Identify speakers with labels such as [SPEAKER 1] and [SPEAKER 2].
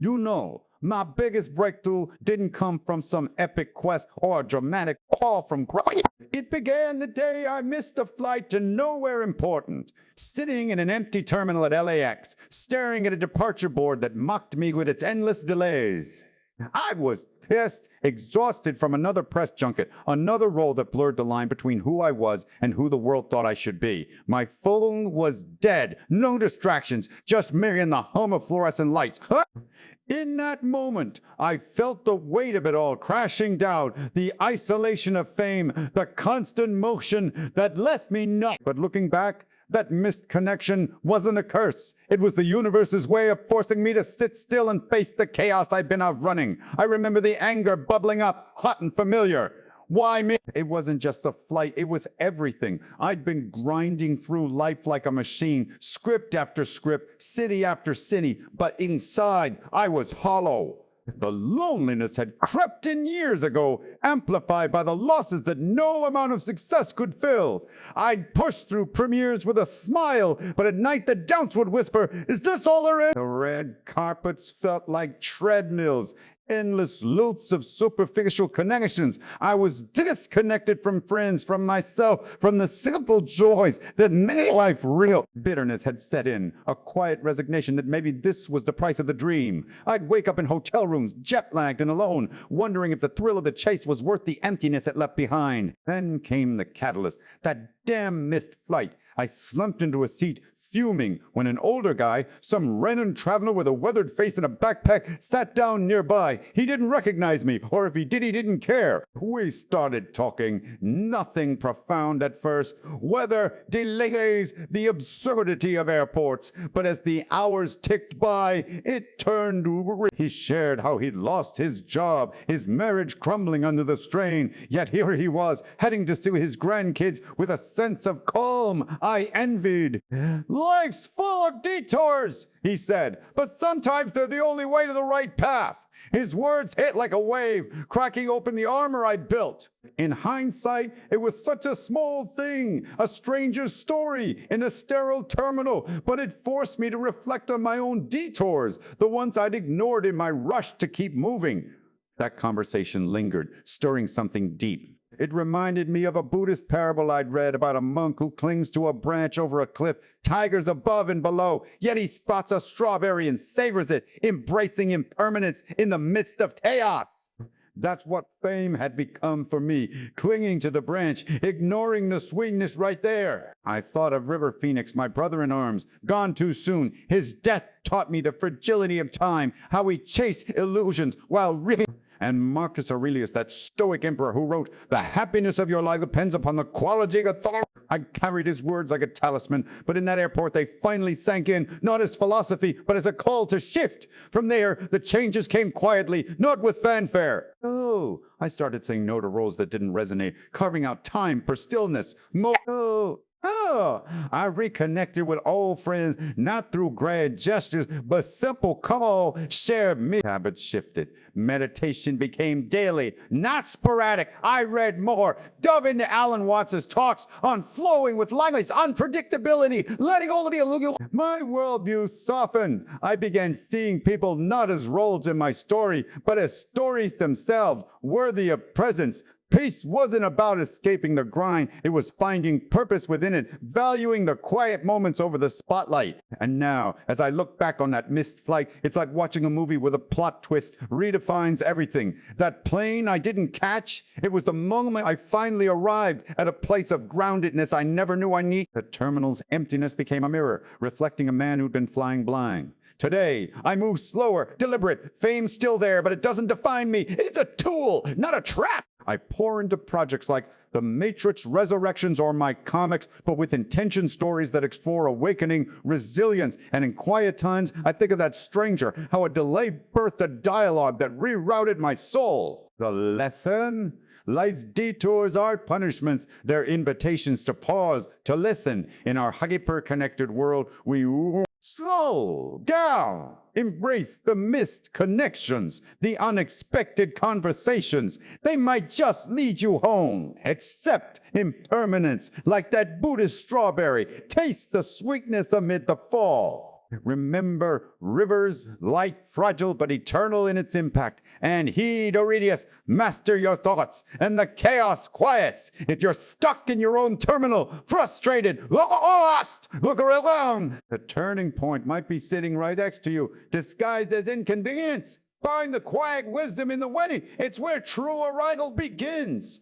[SPEAKER 1] You know, my biggest breakthrough didn't come from some epic quest or a dramatic fall from grace. It began the day I missed a flight to nowhere important, sitting in an empty terminal at LAX, staring at a departure board that mocked me with its endless delays. I was pissed, exhausted from another press junket, another role that blurred the line between who I was and who the world thought I should be. My phone was dead, no distractions, just me and the hum of fluorescent lights. In that moment, I felt the weight of it all crashing down, the isolation of fame, the constant motion that left me numb. But looking back, that missed connection wasn't a curse. It was the universe's way of forcing me to sit still and face the chaos I'd been outrunning. I remember the anger bubbling up, hot and familiar. Why me? It wasn't just a flight, it was everything. I'd been grinding through life like a machine, script after script, city after city, but inside, I was hollow. The loneliness had crept in years ago, amplified by the losses that no amount of success could fill. I'd push through premieres with a smile, but at night the doubts would whisper, "Is this all there is?" The red carpets felt like treadmills, endless loops of superficial connections. I was disconnected from friends, from myself, from the simple joys that made life real. Bitterness had set in, a quiet resignation that maybe this was the price of the dream. I'd wake up in hotel rooms, jet-lagged and alone, wondering if the thrill of the chase was worth the emptiness it left behind. Then came the catalyst, that damn missed flight. I slumped into a seat, fuming, when an older guy, some random traveler with a weathered face and a backpack, sat down nearby. He didn't recognize me, or if he did, he didn't care. We started talking. Nothing profound at first. Weather, delays, the absurdity of airports. But as the hours ticked by, it turned real. He shared how he'd lost his job, his marriage crumbling under the strain. Yet here he was, heading to see his grandkids with a sense of calm I envied. "Life's full of detours," he said, "but sometimes they're the only way to the right path." His words hit like a wave, cracking open the armor I'd built. In hindsight, it was such a small thing, a stranger's story in a sterile terminal, but it forced me to reflect on my own detours, the ones I'd ignored in my rush to keep moving. That conversation lingered, stirring something deep. It reminded me of a Buddhist parable I'd read about a monk who clings to a branch over a cliff, tigers above and below, yet he spots a strawberry and savors it, embracing impermanence in the midst of chaos. That's what fame had become for me, clinging to the branch, ignoring the sweetness right there. I thought of River Phoenix, my brother in arms, gone too soon. His death taught me the fragility of time, how we chase illusions while and Marcus Aurelius, that stoic emperor who wrote, "The happiness of your life depends upon the quality of thought." I carried his words like a talisman, but in that airport they finally sank in, not as philosophy, but as a call to shift. From there, the changes came quietly, not with fanfare. Oh, I started saying no to roles that didn't resonate, carving out time for stillness. I reconnected with old friends, not through grand gestures, but simple, come on, share me. Habits shifted. Meditation became daily, not sporadic. I read more, dove into Alan Watts' talks on flowing with likeness, unpredictability, letting go of the illusion. My worldview softened. I began seeing people not as roles in my story, but as stories themselves, worthy of presence. Peace wasn't about escaping the grind. It was finding purpose within it, valuing the quiet moments over the spotlight. And now, as I look back on that missed flight, it's like watching a movie where the plot twist redefines everything. That plane I didn't catch, it was the moment I finally arrived at a place of groundedness I never knew I needed. The terminal's emptiness became a mirror, reflecting a man who'd been flying blind. Today, I move slower, deliberate. Fame's still there, but it doesn't define me. It's a tool, not a trap. I pour into projects like The Matrix Resurrections or my comics, but with intention stories that explore awakening, resilience, and in quiet times, I think of that stranger, how a delay birthed a dialogue that rerouted my soul. The lesson? Life's detours aren't punishments, they're invitations to pause, to listen. In our hyper-connected world, we slow down. Embrace the missed connections, the unexpected conversations. They might just lead you home. Accept impermanence like that Buddhist strawberry. Taste the sweetness amid the fall. Remember, rivers, light, fragile, but eternal in its impact. And heed, Aurelius, master your thoughts, and the chaos quiets. If you're stuck in your own terminal, frustrated, lost, look around. The turning point might be sitting right next to you, disguised as inconvenience. Find the quiet wisdom in the wedding. It's where true arrival begins.